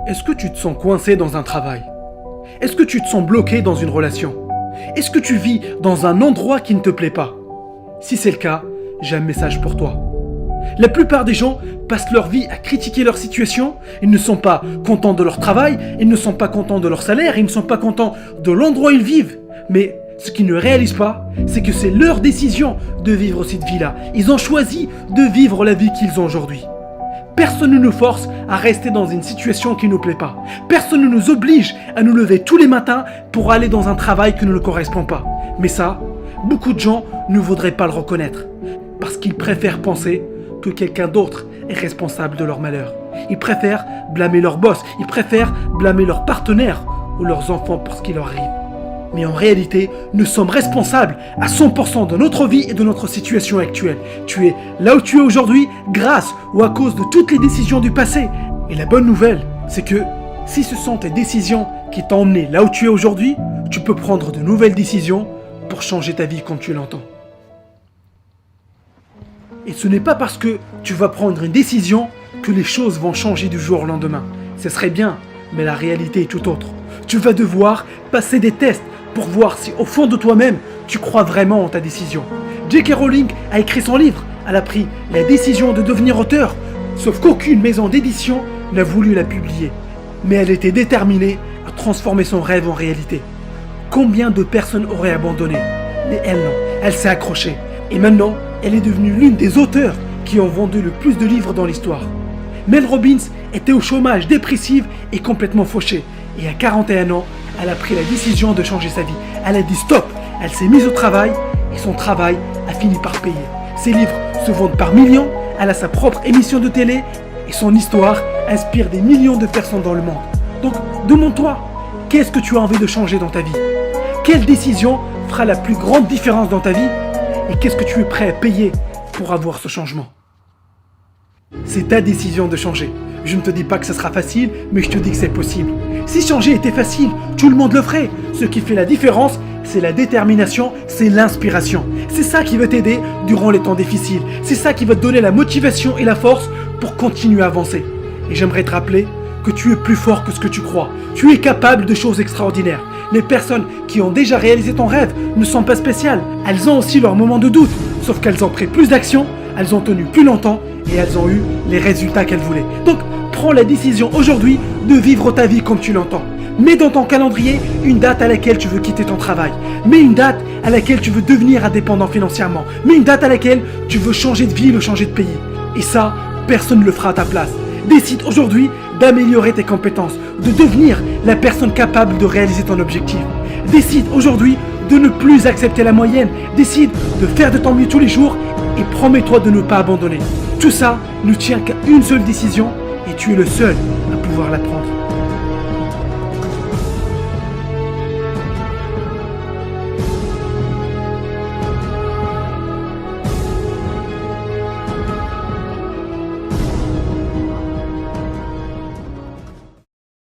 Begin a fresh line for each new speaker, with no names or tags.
Est-ce que tu te sens coincé dans un travail? Est-ce que tu te sens bloqué dans une relation? Est-ce que tu vis dans un endroit qui ne te plaît pas? Si c'est le cas, j'ai un message pour toi. La plupart des gens passent leur vie à critiquer leur situation, ils ne sont pas contents de leur travail, ils ne sont pas contents de leur salaire, ils ne sont pas contents de l'endroit où ils vivent. Mais ce qu'ils ne réalisent pas, c'est que c'est leur décision de vivre cette vie-là. Ils ont choisi de vivre la vie qu'ils ont aujourd'hui. Personne ne nous force à rester dans une situation qui ne nous plaît pas. Personne ne nous oblige à nous lever tous les matins pour aller dans un travail qui ne nous correspond pas. Mais ça, beaucoup de gens ne voudraient pas le reconnaître. Parce qu'ils préfèrent penser que quelqu'un d'autre est responsable de leur malheur. Ils préfèrent blâmer leur boss, ils préfèrent blâmer leur partenaire ou leurs enfants pour ce qui leur arrive. Mais en réalité, nous sommes responsables à 100% de notre vie et de notre situation actuelle. Tu es là où tu es aujourd'hui grâce ou à cause de toutes les décisions du passé. Et la bonne nouvelle, c'est que si ce sont tes décisions qui t'ont emmené là où tu es aujourd'hui, tu peux prendre de nouvelles décisions pour changer ta vie comme tu l'entends. Et ce n'est pas parce que tu vas prendre une décision que les choses vont changer du jour au lendemain. Ce serait bien, mais la réalité est tout autre. Tu vas devoir passer des tests pour voir si au fond de toi-même, tu crois vraiment en ta décision. J.K. Rowling a écrit son livre, elle a pris la décision de devenir auteur, sauf qu'aucune maison d'édition n'a voulu la publier. Mais elle était déterminée à transformer son rêve en réalité. Combien de personnes auraient abandonné? Mais elle non, elle s'est accrochée. Et maintenant, elle est devenue l'une des auteurs qui ont vendu le plus de livres dans l'histoire. Mel Robbins était au chômage, dépressive et complètement fauchée. Et à 41 ans, elle a pris la décision de changer sa vie. Elle a dit stop, elle s'est mise au travail et son travail a fini par payer. Ses livres se vendent par millions, elle a sa propre émission de télé et son histoire inspire des millions de personnes dans le monde. Donc, demande-toi, qu'est-ce que tu as envie de changer dans ta vie? Quelle décision fera la plus grande différence dans ta vie? Et qu'est-ce que tu es prêt à payer pour avoir ce changement? C'est ta décision de changer. Je ne te dis pas que ce sera facile, mais je te dis que c'est possible. Si changer était facile, tout le monde le ferait. Ce qui fait la différence, c'est la détermination, c'est l'inspiration. C'est ça qui va t'aider durant les temps difficiles. C'est ça qui va te donner la motivation et la force pour continuer à avancer. Et j'aimerais te rappeler que tu es plus fort que ce que tu crois. Tu es capable de choses extraordinaires. Les personnes qui ont déjà réalisé ton rêve ne sont pas spéciales. Elles ont aussi leurs moments de doute, sauf qu'elles ont pris plus d'action, elles ont tenu plus longtemps et elles ont eu les résultats qu'elles voulaient. Donc, prends la décision aujourd'hui de vivre ta vie comme tu l'entends. Mets dans ton calendrier une date à laquelle tu veux quitter ton travail. Mets une date à laquelle tu veux devenir indépendant financièrement. Mets une date à laquelle tu veux changer de ville ou changer de pays. Et ça, personne ne le fera à ta place. Décide aujourd'hui d'améliorer tes compétences, de devenir la personne capable de réaliser ton objectif. Décide aujourd'hui de ne plus accepter la moyenne. Décide de faire de ton mieux tous les jours et promets-toi de ne pas abandonner. Tout ça ne tient qu'à une seule décision et tu es le seul à pouvoir la prendre.